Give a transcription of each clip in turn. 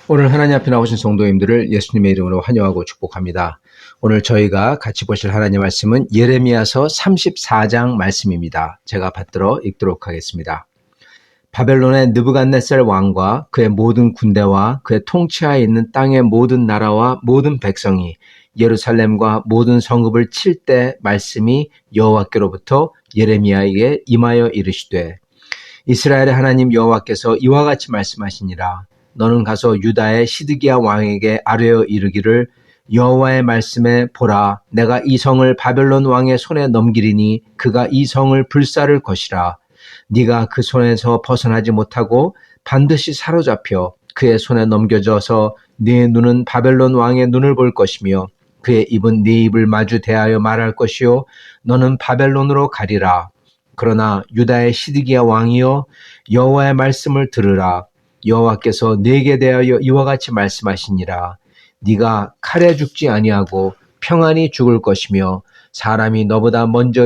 오늘 하나님 앞에 나오신 성도님들을 예수님의 이름으로 환영하고 축복합니다. 오늘 저희가 같이 보실 하나님의 말씀은 예레미야서 34장 말씀입니다. 제가 받들어 읽도록 하겠습니다. 바벨론의 느부갓네살 왕과 그의 모든 군대와 그의 통치하에 있는 땅의 모든 나라와 모든 백성이 예루살렘과 모든 성읍을 칠 때 말씀이 여호와께로부터 예레미야에게 임하여 이르시되, 이스라엘의 하나님 여호와께서 이와 같이 말씀하시니라. 너는 가서 유다의 시드기야 왕에게 아뢰어 이르기를, 여호와의 말씀에 보라, 내가 이 성을 바벨론 왕의 손에 넘기리니 그가 이 성을 불사를 것이라. 네가 그 손에서 벗어나지 못하고 반드시 사로잡혀 그의 손에 넘겨져서 네 눈은 바벨론 왕의 눈을 볼 것이며 그의 입은 네 입을 마주 대하여 말할 것이요 너는 바벨론으로 가리라. 그러나 유다의 시드기야 왕이여, 여호와의 말씀을 들으라. 여호와께서 네게 대하여 이와 같이 말씀하시니라. 네가 칼에 죽지 아니하고 평안히 죽을 것이며 사람이 너보다 먼저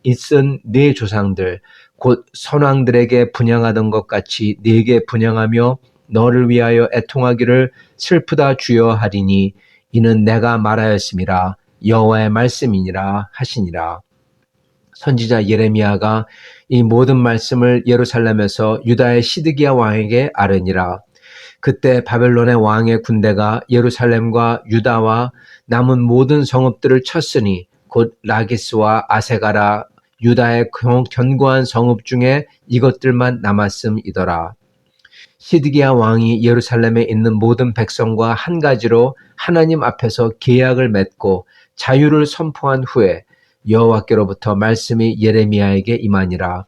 있은 네 조상들 곧 선왕들에게 분향하던 것 같이 네게 분향하며 너를 위하여 애통하기를 슬프다 주여 하리니 이는 내가 말하였음이라. 여호와의 말씀이니라 하시니라. 선지자 예레미야가 이 모든 말씀을 예루살렘에서 유다의 시드기야 왕에게 아뢰니라. 그때 바벨론의 왕의 군대가 예루살렘과 유다와 남은 모든 성읍들을 쳤으니 곧 라기스와 아세가라 유다의 견고한 성읍 중에 이것들만 남았음이더라. 시드기야 왕이 예루살렘에 있는 모든 백성과 한 가지로 하나님 앞에서 계약을 맺고 자유를 선포한 후에 여호와께로부터 말씀이 예레미야에게 임하니라.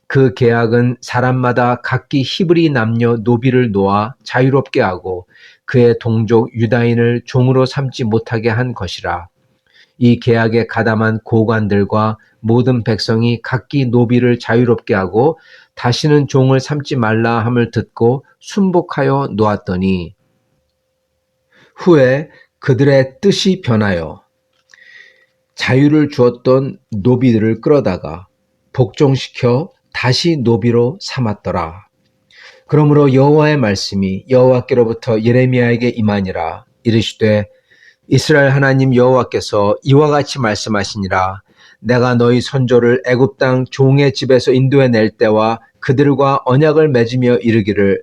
그 계약은 사람마다 각기 히브리 남녀 노비를 놓아 자유롭게 하고 그의 동족 유다인을 종으로 삼지 못하게 한 것이라. 이 계약에 가담한 고관들과 모든 백성이 각기 노비를 자유롭게 하고 다시는 종을 삼지 말라 함을 듣고 순복하여 놓았더니 후에 그들의 뜻이 변하여 자유를 주었던 노비들을 끌어다가 복종시켜 다시 노비로 삼았더라. 그러므로 여호와의 말씀이 여호와께로부터 예레미야에게 임하니라. 이르시되, 이스라엘 하나님 여호와께서 이와 같이 말씀하시니라. 내가 너희 선조를 애굽 땅 종의 집에서 인도해 낼 때와 그들과 언약을 맺으며 이르기를,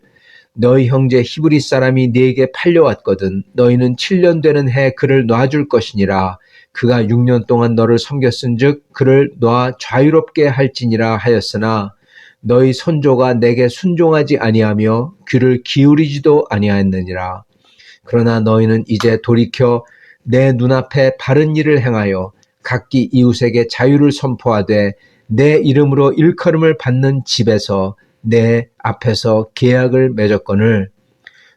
너희 형제 히브리 사람이 네게 팔려왔거든 너희는 7년 되는 해 그를 놔줄 것이니라. 그가 6년 동안 너를 섬겼은즉 그를 놔 자유롭게 할지니라 하였으나 너희 선조가 내게 순종하지 아니하며 귀를 기울이지도 아니하였느니라. 그러나 너희는 이제 돌이켜 내 눈앞에 바른 일을 행하여 각기 이웃에게 자유를 선포하되 내 이름으로 일컬음을 받는 집에서 내 앞에서 계약을 맺었거늘,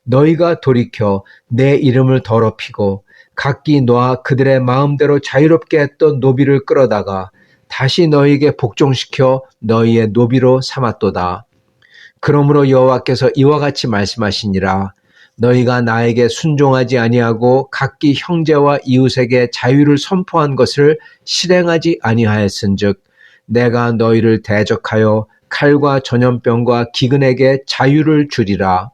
너희가 돌이켜 내 이름을 더럽히고 각기 놔 그들의 마음대로 자유롭게 했던 노비를 끌어다가 다시 너희에게 복종시켜 너희의 노비로 삼았도다. 그러므로 여호와께서 이와 같이 말씀하시니라. 너희가 나에게 순종하지 아니하고 각기 형제와 이웃에게 자유를 선포한 것을 실행하지 아니하였은즉 내가 너희를 대적하여 칼과 전염병과 기근에게 자유를 주리라.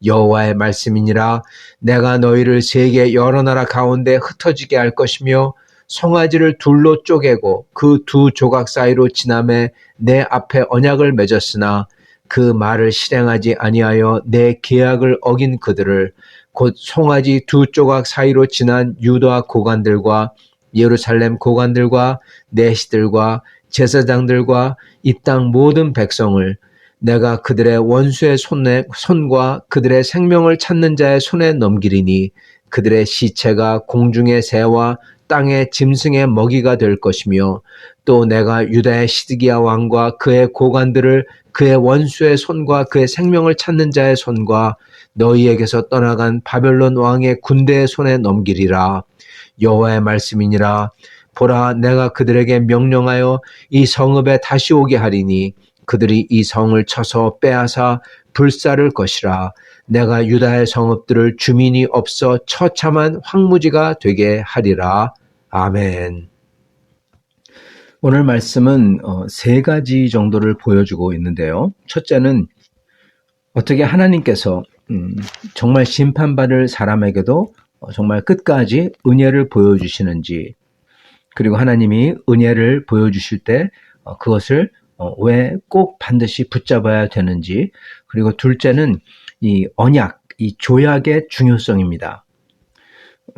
여호와의 말씀이니라. 내가 너희를 세계 여러 나라 가운데 흩어지게 할 것이며 송아지를 둘로 쪼개고 그 두 조각 사이로 지나매 내 앞에 언약을 맺었으나 그 말을 실행하지 아니하여 내 계약을 어긴 그들을 곧 송아지 두 조각 사이로 지난 유다 고관들과 예루살렘 고관들과 내시들과 제사장들과 이 땅 모든 백성을 내가 그들의 원수의 손과 그들의 생명을 찾는 자의 손에 넘기리니 그들의 시체가 공중의 새와 땅의 짐승의 먹이가 될 것이며 또 내가 유다의 시드기야 왕과 그의 고관들을 그의 원수의 손과 그의 생명을 찾는 자의 손과 너희에게서 떠나간 바벨론 왕의 군대의 손에 넘기리라. 여호와의 말씀이니라. 보라, 내가 그들에게 명령하여 이 성읍에 다시 오게 하리니 그들이 이 성을 쳐서 빼앗아 불사를 것이라. 내가 유다의 성읍들을 주민이 없어 처참한 황무지가 되게 하리라. 아멘. 오늘 말씀은 세 가지 정도를 보여주고 있는데요. 첫째는 어떻게 하나님께서 정말 심판받을 사람에게도 정말 끝까지 은혜를 보여주시는지, 그리고 하나님이 은혜를 보여주실 때 그것을 왜 꼭 반드시 붙잡아야 되는지, 그리고 둘째는 이 언약, 이 조약의 중요성입니다.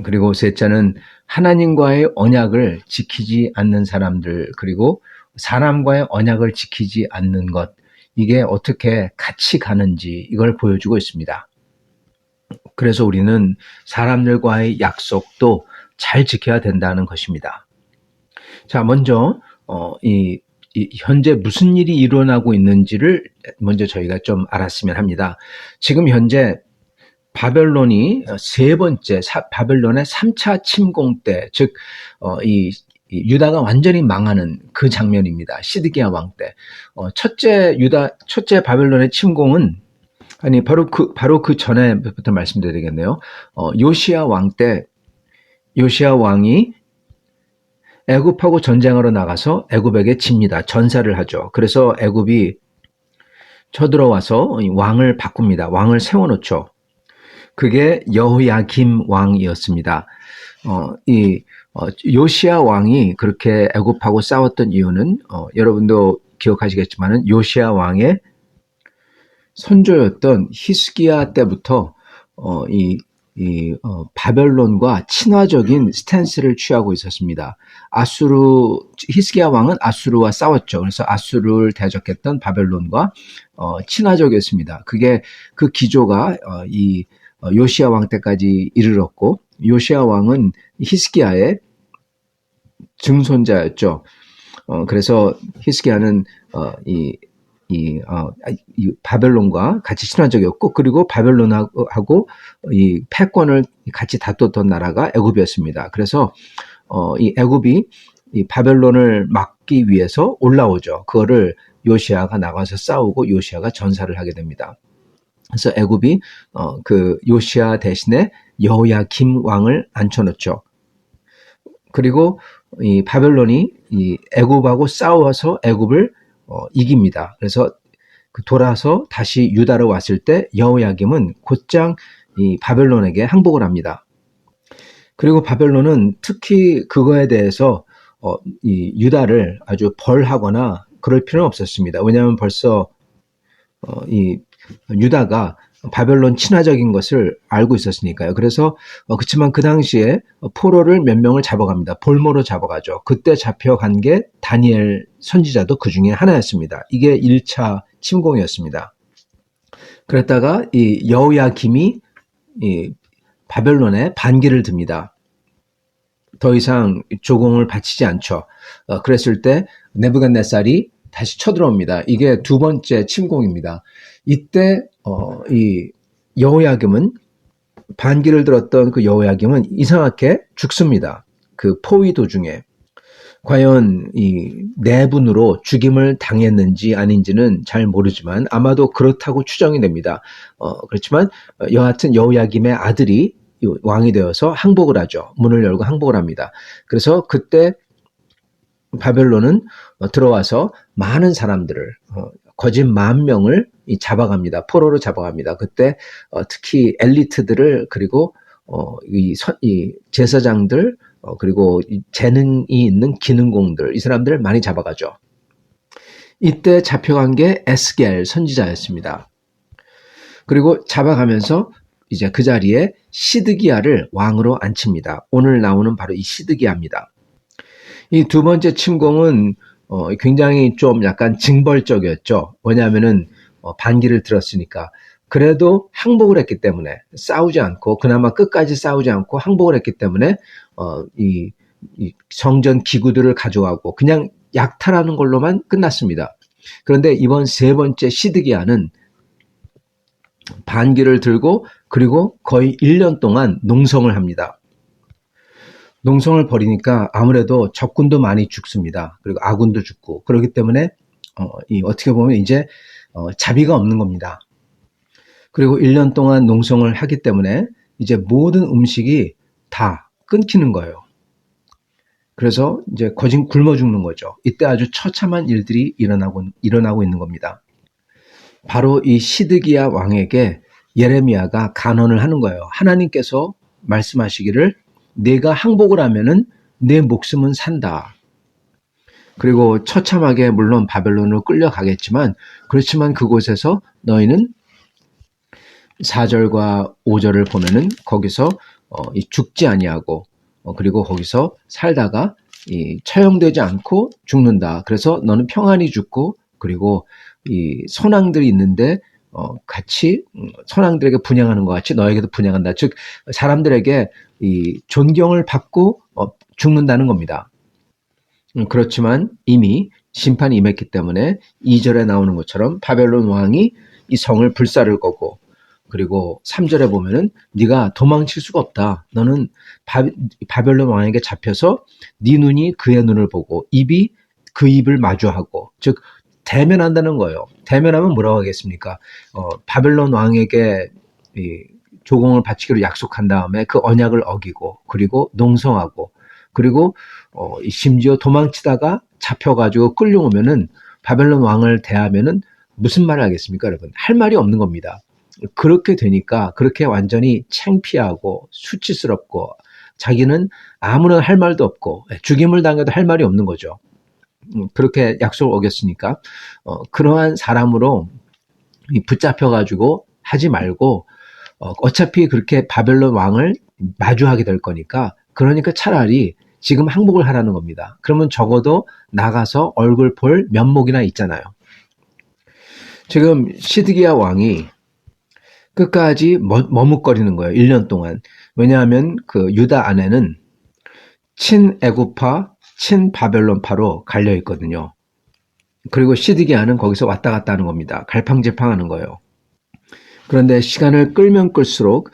그리고 셋째는 하나님과의 언약을 지키지 않는 사람들, 그리고 사람과의 언약을 지키지 않는 것, 이게 어떻게 같이 가는지 이걸 보여주고 있습니다. 그래서 우리는 사람들과의 약속도 잘 지켜야 된다는 것입니다. 자, 먼저 현재 무슨 일이 일어나고 있는지를 먼저 저희가 좀 알았으면 합니다. 지금 현재 바벨론이 세 번째, 바벨론의 3차 침공 때, 즉 유다가 완전히 망하는 그 장면입니다. 시드기야 왕 때. 첫째 바벨론의 침공은, 바로 그 전에부터 말씀드리겠네요. 요시야 왕 때, 요시야 왕이 애굽하고 전쟁하러 나가서 애굽에게 집니다. 전사를 하죠. 그래서 애굽이 쳐들어와서 왕을 바꿉니다. 왕을 세워놓죠. 그게 여호야김 왕이었습니다. 요시야 왕이 그렇게 애굽하고 싸웠던 이유는 여러분도 기억하시겠지만은 요시야 왕의 선조였던 히스기야 때부터 바벨론과 친화적인 스탠스를 취하고 있었습니다. 히스기야 왕은 아수르와 싸웠죠. 그래서 아수르를 대적했던 바벨론과 친화적이었습니다. 그게 그 기조가 요시야 왕 때까지 이르렀고, 요시야 왕은 히스기야의 증손자였죠. 그래서 히스기야는 바벨론과 같이 친화적이었고, 그리고 바벨론하고 이 패권을 같이 다투었던 나라가 애굽이었습니다. 그래서 이 애굽이 이 바벨론을 막기 위해서 올라오죠. 그거를 요시야가 나가서 싸우고 요시야가 전사를 하게 됩니다. 그래서 애굽이 그 요시야 대신에 여호야김 왕을 앉혀놓죠. 그리고 이 바벨론이 이 애굽하고 싸워서 애굽을 이깁니다. 그래서 돌아서 다시 유다로 왔을 때 여호야김은 곧장 이 바벨론에게 항복을 합니다. 그리고 바벨론은 특히 그거에 대해서 이 유다를 아주 벌하거나 그럴 필요는 없었습니다. 왜냐하면 벌써 이 유다가 바벨론 친화적인 것을 알고 있었으니까요. 그래서 그렇지만 그 당시에 포로를 몇 명을 잡아갑니다. 볼모로 잡아가죠. 그때 잡혀간 게 다니엘 선지자도 그 중에 하나였습니다. 이게 1차 침공이었습니다. 그랬다가 이 여호야김이 이 바벨론에 반기를 듭니다. 더 이상 조공을 바치지 않죠. 그랬을 때 느부갓네살이 다시 쳐들어옵니다. 이게 두 번째 침공입니다. 이때 이 여호야김은, 반기를 들었던 그 여호야김은 이상하게 죽습니다. 그 포위 도중에. 과연 이 내분으로 죽임을 당했는지 아닌지는 잘 모르지만 아마도 그렇다고 추정이 됩니다. 그렇지만 여하튼 여호야김의 아들이 왕이 되어서 항복을 하죠. 문을 열고 항복을 합니다. 그래서 그때 바벨론은 들어와서 많은 사람들을, 거짓 10,000명을 잡아갑니다. 포로로 잡아갑니다. 그때 특히 엘리트들을, 그리고 이 제사장들, 그리고 재능이 있는 기능공들, 이 사람들을 많이 잡아가죠. 이때 잡혀간 게 에스겔 선지자였습니다. 그리고 잡아가면서 이제 그 자리에 시드기야를 왕으로 앉힙니다. 오늘 나오는 바로 이 시드기야입니다. 이 두 번째 침공은 굉장히 좀 약간 징벌적이었죠. 왜냐하면은 반기를 들었으니까. 그래도 항복을 했기 때문에 싸우지 않고 그나마 끝까지 싸우지 않고 항복을 했기 때문에 이 성전 기구들을 가져가고 그냥 약탈하는 걸로만 끝났습니다. 그런데 이번 세 번째 시드기야는 반기를 들고 그리고 거의 1년 동안 농성을 합니다. 농성을 벌이니까 아무래도 적군도 많이 죽습니다. 그리고 아군도 죽고 그렇기 때문에 어떻게 보면 이제 자비가 없는 겁니다. 그리고 1년 동안 농성을 하기 때문에 이제 모든 음식이 다 끊기는 거예요. 그래서 이제 거진 굶어 죽는 거죠. 이때 아주 처참한 일들이 일어나고 있는 겁니다. 바로 이 시드기야 왕에게 예레미야가 간언을 하는 거예요. 하나님께서 말씀하시기를 내가 항복을 하면은 내 목숨은 산다. 그리고 처참하게 물론 바벨론으로 끌려가겠지만 그렇지만 그곳에서 너희는 4절과 5절을 보면은 거기서 죽지 아니하고 그리고 거기서 살다가 처형되지 않고 죽는다. 그래서 너는 평안히 죽고 그리고 이 선왕들이 있는데 같이 선왕들에게 분양하는 것 같이 너에게도 분양한다. 즉 사람들에게 이 존경을 받고 죽는다는 겁니다. 그렇지만 이미 심판이 임했기 때문에 2절에 나오는 것처럼 바벨론 왕이 이 성을 불사를 거고 그리고 3절에 보면은 네가 도망칠 수가 없다. 너는 바벨론 왕에게 잡혀서 네 눈이 그의 눈을 보고 입이 그 입을 마주하고 즉 대면한다는 거예요. 대면하면 뭐라고 하겠습니까? 바벨론 왕에게 이 조공을 바치기로 약속한 다음에 그 언약을 어기고 그리고 농성하고 그리고 심지어 도망치다가 잡혀가지고 끌려오면은 바벨론 왕을 대하면은 무슨 말을 하겠습니까, 여러분? 할 말이 없는 겁니다. 그렇게 되니까 그렇게 완전히 창피하고 수치스럽고 자기는 아무런 할 말도 없고 죽임을 당해도 할 말이 없는 거죠. 그렇게 약속을 어겼으니까 그러한 사람으로 붙잡혀가지고 하지 말고 어차피 그렇게 바벨론 왕을 마주하게 될 거니까 그러니까 차라리 지금 항복을 하라는 겁니다. 그러면 적어도 나가서 얼굴 볼 면목이나 있잖아요. 지금 시드기야 왕이 끝까지 머뭇거리는 거예요. 1년 동안. 왜냐하면 그 유다 안에는 친애굽파, 친바벨론파로 갈려 있거든요. 그리고 시드기야는 거기서 왔다 갔다 하는 겁니다. 갈팡질팡하는 거예요. 그런데 시간을 끌면 끌수록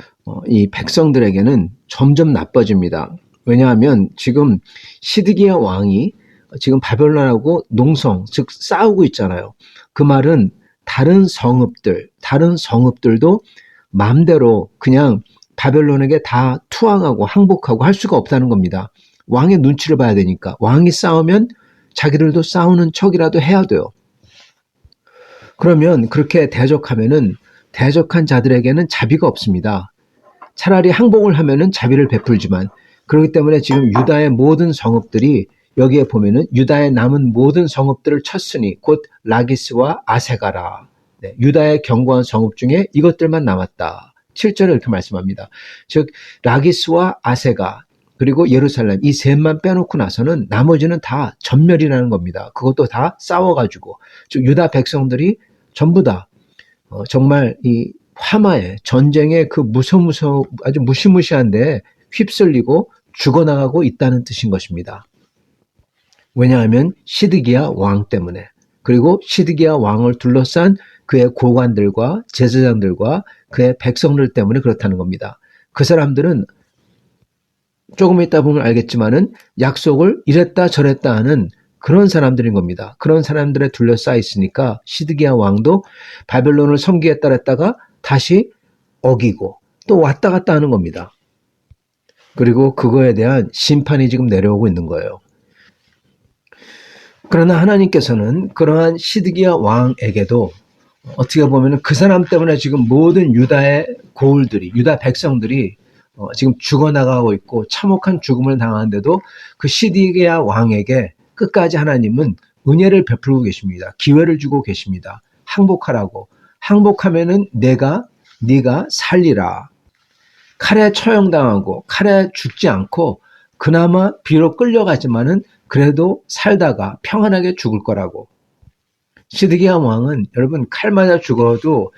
이 백성들에게는 점점 나빠집니다. 왜냐하면 지금 시드기야 왕이 지금 바벨론하고 농성, 즉 싸우고 있잖아요. 그 말은 다른 성읍들도 마음대로 그냥 바벨론에게 다 투항하고 항복하고 할 수가 없다는 겁니다. 왕의 눈치를 봐야 되니까. 왕이 싸우면 자기들도 싸우는 척이라도 해야 돼요. 그러면 그렇게 대적하면은 대적한 자들에게는 자비가 없습니다. 차라리 항복을 하면은 자비를 베풀지만 그렇기 때문에 지금 유다의 모든 성읍들이 여기에 보면은 유다의 남은 모든 성읍들을 쳤으니 곧 라기스와 아세가라. 네, 유다의 견고한 성읍 중에 이것들만 남았다. 7절에 이렇게 말씀합니다. 즉 라기스와 아세가 그리고 예루살렘 이 셋만 빼놓고 나서는 나머지는 다 전멸이라는 겁니다. 그것도 다 싸워가지고 즉 유다 백성들이 전부 다 정말 이 화마에 전쟁의 그 아주 무시무시한데 휩쓸리고 죽어나가고 있다는 뜻인 것입니다. 왜냐하면 시드기야 왕 때문에 그리고 시드기야 왕을 둘러싼 그의 고관들과 제사장들과 그의 백성들 때문에 그렇다는 겁니다. 그 사람들은 조금 있다 보면 알겠지만은 약속을 이랬다 저랬다 하는 그런 사람들인 겁니다. 그런 사람들에 둘러싸여 있으니까 시드기야 왕도 바벨론을 섬기겠다 했다가 다시 어기고 또 왔다 갔다 하는 겁니다. 그리고 그거에 대한 심판이 지금 내려오고 있는 거예요. 그러나 하나님께서는 그러한 시드기야 왕에게도 어떻게 보면 그 사람 때문에 지금 모든 유다의 고울들이 유다 백성들이 지금 죽어나가고 있고 참혹한 죽음을 당하는데도 그 시드기야 왕에게 끝까지 하나님은 은혜를 베풀고 계십니다. 기회를 주고 계십니다. 항복하라고. 항복하면은 네가 살리라. 칼에 처형당하고 칼에 죽지 않고 그나마 비록 끌려가지만은 그래도 살다가 평안하게 죽을 거라고. 시드기야 왕은 여러분 칼 맞아 죽어도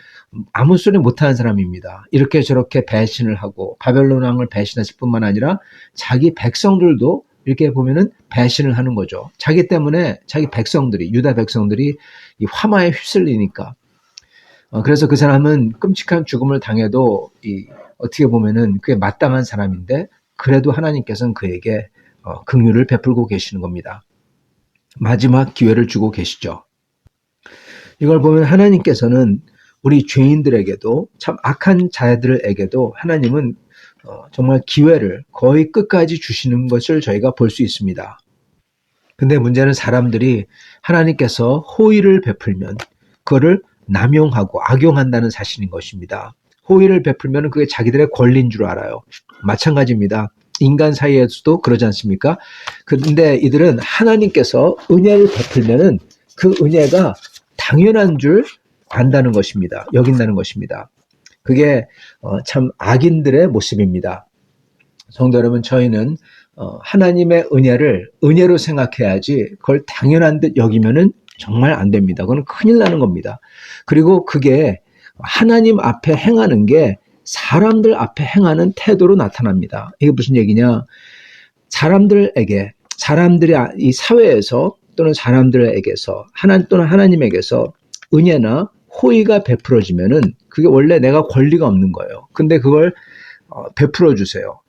아무 소리 못하는 사람입니다. 이렇게 저렇게 배신을 하고 바벨론 왕을 배신했을 뿐만 아니라 자기 백성들도 이렇게 보면은 배신을 하는 거죠. 자기 때문에 자기 백성들이 유다 백성들이 이 화마에 휩쓸리니까. 그래서 그 사람은 끔찍한 죽음을 당해도 어떻게 보면은 그게 마땅한 사람인데 그래도 하나님께서는 그에게 긍휼을 베풀고 계시는 겁니다. 마지막 기회를 주고 계시죠. 이걸 보면 하나님께서는 우리 죄인들에게도 참 악한 자들에게도 하나님은 정말 기회를 거의 끝까지 주시는 것을 저희가 볼 수 있습니다. 근데 문제는 사람들이 하나님께서 호의를 베풀면 그거를 남용하고 악용한다는 사실인 것입니다. 호의를 베풀면 그게 자기들의 권리인 줄 알아요. 마찬가지입니다. 인간 사이에서도 그러지 않습니까? 그런데 이들은 하나님께서 은혜를 베풀면은 그 은혜가 당연한 줄 안다는 것입니다. 여긴다는 것입니다. 그게 참 악인들의 모습입니다. 성도 여러분, 저희는 하나님의 은혜를 은혜로 생각해야지 그걸 당연한 듯 여기면은 정말 안 됩니다. 그건 큰일 나는 겁니다. 그리고 그게 하나님 앞에 행하는 게 사람들 앞에 행하는 태도로 나타납니다. 이게 무슨 얘기냐? 사람들에게, 사람들이 이 사회에서 또는 사람들에게서 또는 하나님에게서 은혜나 호의가 베풀어지면은 그게 원래 내가 권리가 없는 거예요. 근데 그걸 베풀어 주세요.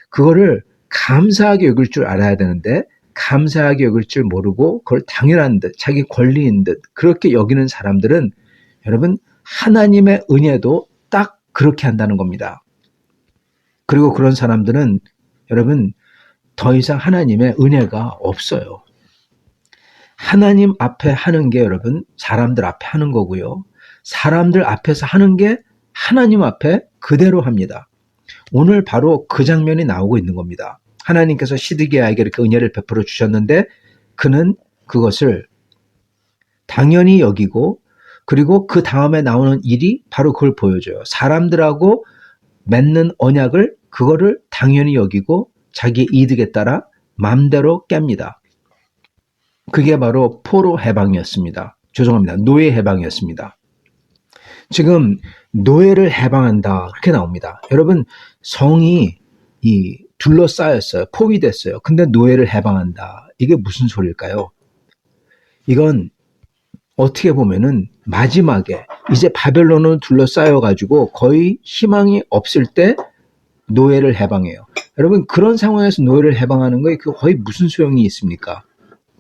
그거를 감사하게 여길 줄 알아야 되는데 감사하게 여길 줄 모르고 그걸 당연한 듯 자기 권리인 듯 그렇게 여기는 사람들은 여러분 하나님의 은혜도 딱 그렇게 한다는 겁니다. 그리고 그런 사람들은 여러분 더 이상 하나님의 은혜가 없어요. 하나님 앞에 하는 게 여러분 사람들 앞에 하는 거고요. 사람들 앞에서 하는 게 하나님 앞에 그대로 합니다. 오늘 바로 그 장면이 나오고 있는 겁니다. 하나님께서 시드기야에게 이렇게 은혜를 베풀어 주셨는데 그는 그것을 당연히 여기고 그리고 그 다음에 나오는 일이 바로 그걸 보여줘요. 사람들하고 맺는 언약을 그거를 당연히 여기고 자기 이득에 따라 마음대로 깹니다. 그게 바로 포로 해방이었습니다. 죄송합니다. 노예 해방이었습니다. 지금 노예를 해방한다 그렇게 나옵니다. 여러분 성이 둘러싸였어요. 포위됐어요. 근데 노예를 해방한다. 이게 무슨 소리일까요? 이건 어떻게 보면은 마지막에 이제 바벨론을 둘러싸여 가지고 거의 희망이 없을 때 노예를 해방해요. 여러분 그런 상황에서 노예를 해방하는 거 그 거의 무슨 소용이 있습니까?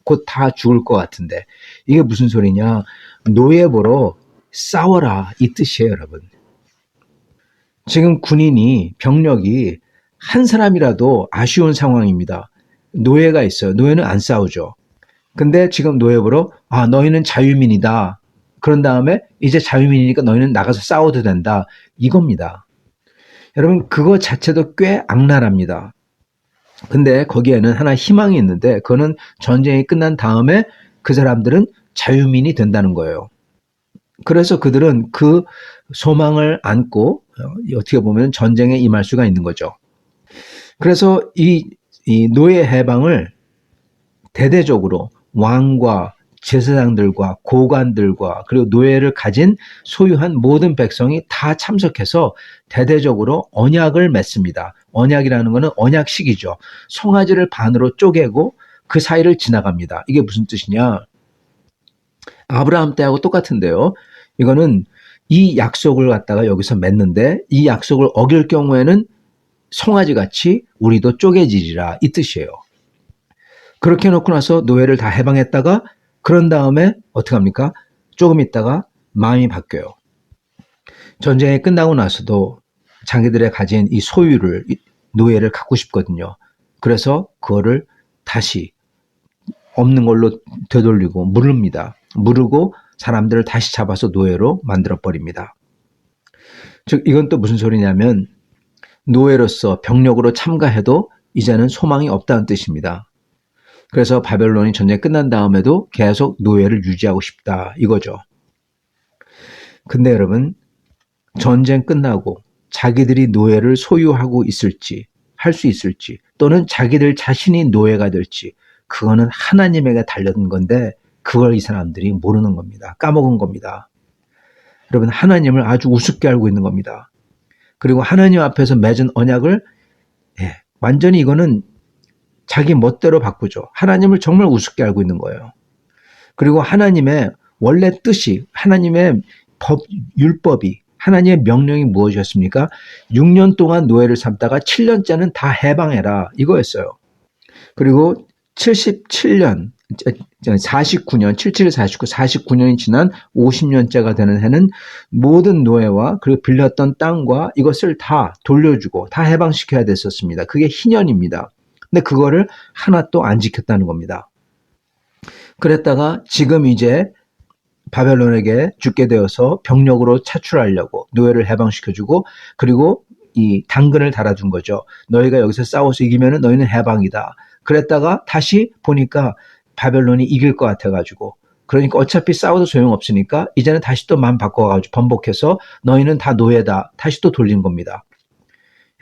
곧 다 죽을 것 같은데 이게 무슨 소리냐? 노예 보러 싸워라 이 뜻이에요, 여러분. 지금 군인이 병력이 한 사람이라도 아쉬운 상황입니다. 노예가 있어요. 노예는 안 싸우죠. 근데 지금 노예 보러 너희는 자유민이다. 그런 다음에 이제 자유민이니까 너희는 나가서 싸워도 된다. 이겁니다. 여러분 그거 자체도 꽤 악랄합니다. 근데 거기에는 하나 희망이 있는데 그거는 전쟁이 끝난 다음에 그 사람들은 자유민이 된다는 거예요. 그래서 그들은 그 소망을 안고 어떻게 보면 전쟁에 임할 수가 있는 거죠. 그래서 이 노예 해방을 대대적으로 왕과 제사장들과 고관들과 그리고 노예를 가진 소유한 모든 백성이 다 참석해서 대대적으로 언약을 맺습니다. 언약이라는 것은 언약식이죠. 송아지를 반으로 쪼개고 그 사이를 지나갑니다. 이게 무슨 뜻이냐? 아브라함 때하고 똑같은데요. 이거는 이 약속을 갖다가 여기서 맺는데 이 약속을 어길 경우에는 송아지같이 우리도 쪼개지리라 이 뜻이에요. 그렇게 해놓고 나서 노예를 다 해방했다가 그런 다음에 어떻게 합니까? 조금 있다가 마음이 바뀌어요. 전쟁이 끝나고 나서도 자기들의 가진 이 소유를 노예를 갖고 싶거든요. 그래서 그거를 다시 없는 걸로 되돌리고 물릅니다. 물르고 사람들을 다시 잡아서 노예로 만들어버립니다. 즉 이건 또 무슨 소리냐면 노예로서 병력으로 참가해도 이제는 소망이 없다는 뜻입니다. 그래서 바벨론이 전쟁이 끝난 다음에도 계속 노예를 유지하고 싶다 이거죠. 근데 여러분 전쟁 끝나고 자기들이 노예를 소유하고 있을지 할 수 있을지 또는 자기들 자신이 노예가 될지 그거는 하나님에게 달려든 건데 그걸 이 사람들이 모르는 겁니다. 까먹은 겁니다. 여러분, 하나님을 아주 우습게 알고 있는 겁니다. 그리고 하나님 앞에서 맺은 언약을 완전히 이거는 자기 멋대로 바꾸죠. 하나님을 정말 우습게 알고 있는 거예요. 그리고 하나님의 원래 뜻이, 하나님의 율법이, 하나님의 명령이 무엇이었습니까? 6년 동안 노예를 삼다가 7년째는 다 해방해라, 이거였어요. 그리고 77년, 49년, 77, 49년이 지난 50년째가 되는 해는 모든 노예와 그리고 빌렸던 땅과 이것을 다 돌려주고 다 해방시켜야 됐었습니다. 그게 희년입니다. 근데 그거를 하나도 안 지켰다는 겁니다. 그랬다가 지금 이제 바벨론에게 죽게 되어서 병력으로 차출하려고 노예를 해방시켜주고 그리고 이 당근을 달아준 거죠. 너희가 여기서 싸워서 이기면 너희는 해방이다. 그랬다가 다시 보니까 바벨론이 이길 것 같아가지고 그러니까 어차피 싸워도 소용없으니까 이제는 다시 또 마음 바꿔가지고 번복해서 너희는 다 노예다. 다시 또 돌린 겁니다.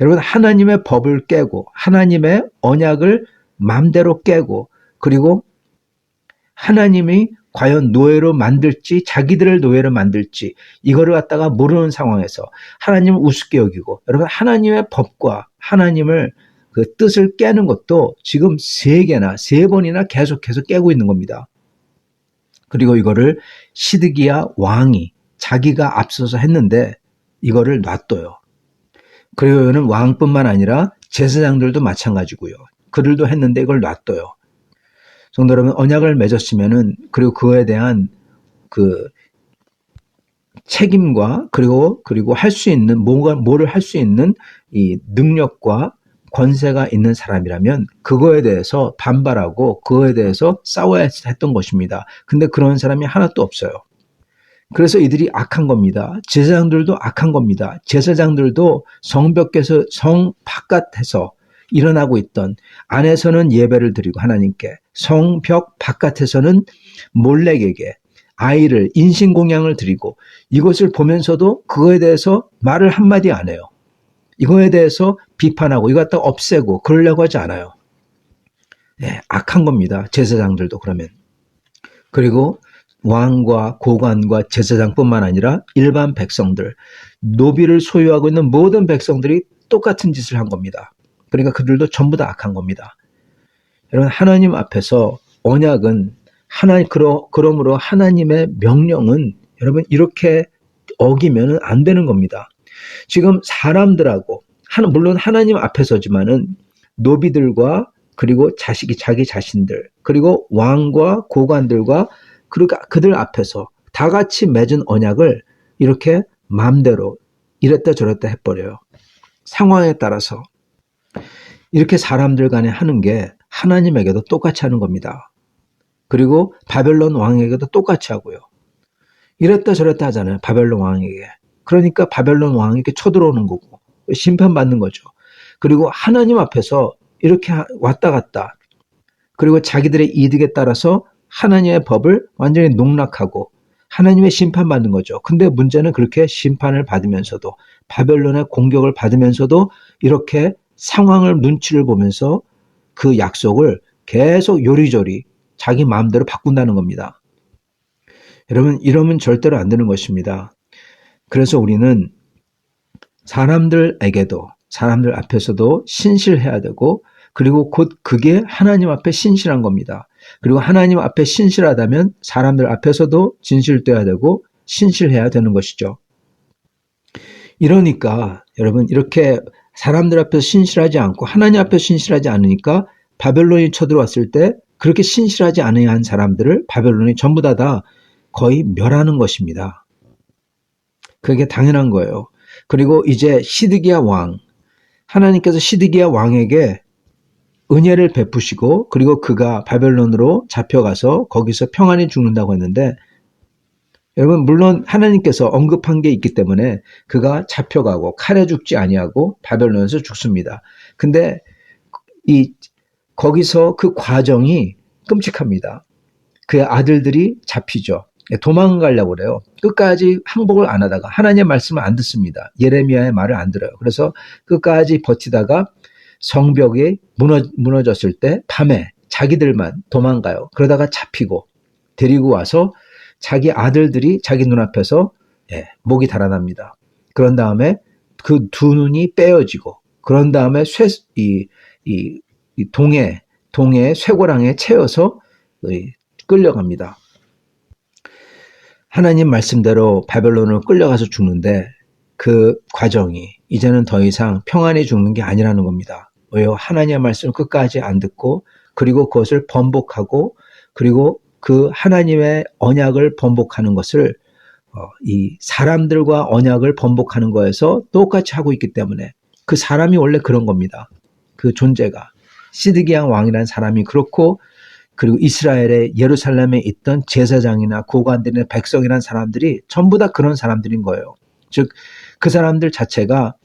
여러분, 하나님의 법을 깨고 하나님의 언약을 마음대로 깨고 그리고 하나님이 과연 노예로 만들지 자기들을 노예로 만들지 이거를 갖다가 모르는 상황에서 하나님을 우습게 여기고 여러분, 하나님의 법과 하나님을 그 뜻을 깨는 것도 지금 3번이나 계속해서 깨고 있는 겁니다. 그리고 이거를 시드기야 왕이 자기가 앞서서 했는데 이거를 놔둬요. 그리고 이거는 왕뿐만 아니라 제사장들도 마찬가지고요. 그들도 했는데 이걸 놔둬요. 성도 여러분, 언약을 맺었으면은 그리고 그거에 대한 그 책임과 그리고 할 수 있는 뭐를 할 수 있는 이 능력과 권세가 있는 사람이라면 그거에 대해서 반발하고 그거에 대해서 싸워야 했던 것입니다. 근데 그런 사람이 하나도 없어요. 그래서 이들이 악한 겁니다. 제사장들도 악한 겁니다. 제사장들도 성벽에서 성 바깥에서 일어나고 있던 안에서는 예배를 드리고 하나님께 성벽 바깥에서는 몰렉에게 아이를 인신공양을 드리고 이것을 보면서도 그거에 대해서 말을 한마디 안 해요. 이거에 대해서 비판하고 이거 갖다 없애고 그러려고 하지 않아요. 악한 겁니다. 제사장들도 그러면. 그리고 왕과 고관과 제사장뿐만 아니라 일반 백성들, 노비를 소유하고 있는 모든 백성들이 똑같은 짓을 한 겁니다. 그러니까 그들도 전부 다 악한 겁니다. 여러분, 하나님 앞에서 언약은 그러므로 하나님의 명령은 여러분 이렇게 어기면 안 되는 겁니다. 지금 사람들하고 물론 하나님 앞에서지만은 노비들과 그리고 자기 자신들 그리고 왕과 고관들과 그리고 그들 앞에서 다 같이 맺은 언약을 이렇게 마음대로 이랬다 저랬다 해버려요. 상황에 따라서 이렇게 사람들 간에 하는 게 하나님에게도 똑같이 하는 겁니다. 그리고 바벨론 왕에게도 똑같이 하고요. 이랬다 저랬다 하잖아요. 바벨론 왕에게. 그러니까 바벨론 왕에게 쳐들어오는 거고 심판받는 거죠. 그리고 하나님 앞에서 이렇게 왔다 갔다 그리고 자기들의 이득에 따라서 하나님의 법을 완전히 농락하고 하나님의 심판받는 거죠. 근데 문제는 그렇게 심판을 받으면서도 바벨론의 공격을 받으면서도 이렇게 상황을 눈치를 보면서 그 약속을 계속 요리조리 자기 마음대로 바꾼다는 겁니다. 여러분, 이러면 절대로 안 되는 것입니다. 그래서 우리는 사람들에게도 사람들 앞에서도 신실해야 되고 그리고 곧 그게 하나님 앞에 신실한 겁니다. 그리고 하나님 앞에 신실하다면 사람들 앞에서도 진실돼야 되고 신실해야 되는 것이죠. 이러니까 여러분 이렇게 사람들 앞에서 신실하지 않고 하나님 앞에서 신실하지 않으니까 바벨론이 쳐들어왔을 때 그렇게 신실하지 않아야 한 사람들을 바벨론이 전부 다 거의 멸하는 것입니다. 그게 당연한 거예요. 그리고 이제 시드기야 왕, 하나님께서 시드기야 왕에게 은혜를 베푸시고 그리고 그가 바벨론으로 잡혀가서 거기서 평안히 죽는다고 했는데 여러분 물론 하나님께서 언급한 게 있기 때문에 그가 잡혀가고 칼에 죽지 아니하고 바벨론에서 죽습니다. 근데 거기서 그 과정이 끔찍합니다. 그의 아들들이 잡히죠. 도망가려고 그래요. 끝까지 항복을 안 하다가 하나님의 말씀을 안 듣습니다. 예레미야의 말을 안 들어요. 그래서 끝까지 버티다가 성벽이 무너졌을 때 밤에 자기들만 도망가요. 그러다가 잡히고 데리고 와서 자기 아들들이 자기 눈앞에서 목이 달아납니다. 그런 다음에 그 두 눈이 빼어지고 그런 다음에 동해 쇠고랑에 채워서 끌려갑니다. 하나님 말씀대로 바벨론으로 끌려가서 죽는데 그 과정이 이제는 더 이상 평안히 죽는 게 아니라는 겁니다. 왜요? 하나님의 말씀을 끝까지 안 듣고 그리고 그것을 번복하고 그리고 그 하나님의 언약을 번복하는 것을 이 사람들과 언약을 번복하는 거에서 똑같이 하고 있기 때문에 그 사람이 원래 그런 겁니다. 그 존재가 시드기야 왕이라는 사람이 그렇고 그리고 이스라엘의 예루살렘에 있던 제사장이나 고관들이나 백성이라는 사람들이 전부 다 그런 사람들인 거예요. 즉 그 사람들 자체가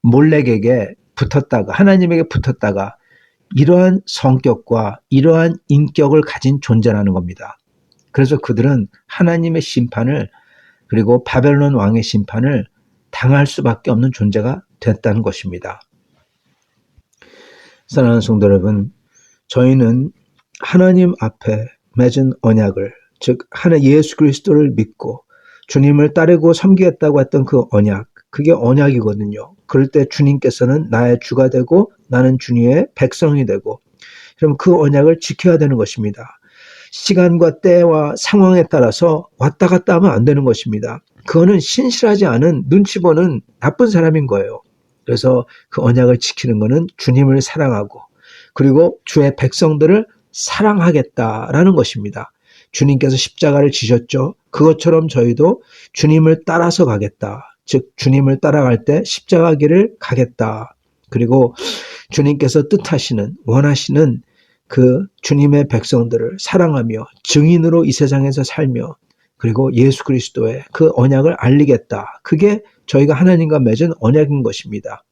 몰렉에게 붙었다가 하나님에게 붙었다가 이러한 성격과 이러한 인격을 가진 존재라는 겁니다. 그래서 그들은 하나님의 심판을 그리고 바벨론 왕의 심판을 당할 수밖에 없는 존재가 됐다는 것입니다. 사랑하는 성도 여러분, 저희는 하나님 앞에 맺은 언약을 즉 예수 그리스도를 믿고 주님을 따르고 섬기겠다고 했던 그 언약, 그게 언약이거든요. 그럴 때 주님께서는 나의 주가 되고 나는 주님의 백성이 되고 그럼 그 언약을 지켜야 되는 것입니다. 시간과 때와 상황에 따라서 왔다 갔다 하면 안 되는 것입니다. 그거는 신실하지 않은 눈치 보는 나쁜 사람인 거예요. 그래서 그 언약을 지키는 것은 주님을 사랑하고 그리고 주의 백성들을 사랑하겠다라는 것입니다. 주님께서 십자가를 지셨죠. 그것처럼 저희도 주님을 따라서 가겠다. 즉 주님을 따라갈 때 십자가 길을 가겠다. 그리고 주님께서 뜻하시는 원하시는 그 주님의 백성들을 사랑하며 증인으로 이 세상에서 살며 그리고 예수 그리스도의 그 언약을 알리겠다. 그게 저희가 하나님과 맺은 언약인 것입니다.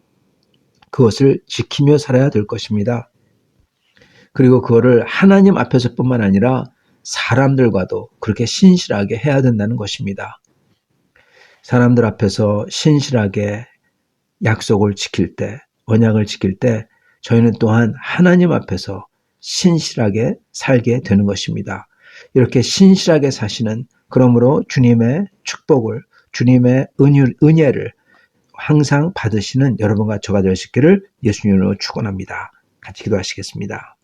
그것을 지키며 살아야 될 것입니다. 그리고 그거를 하나님 앞에서뿐만 아니라 사람들과도 그렇게 신실하게 해야 된다는 것입니다. 사람들 앞에서 신실하게 약속을 지킬 때, 언약을 지킬 때 저희는 또한 하나님 앞에서 신실하게 살게 되는 것입니다. 이렇게 신실하게 사시는 그러므로 주님의 축복을 주님의 은혜를 항상 받으시는 여러분과 저가 될 수 있기를 예수님으로 축원합니다. 같이 기도하시겠습니다.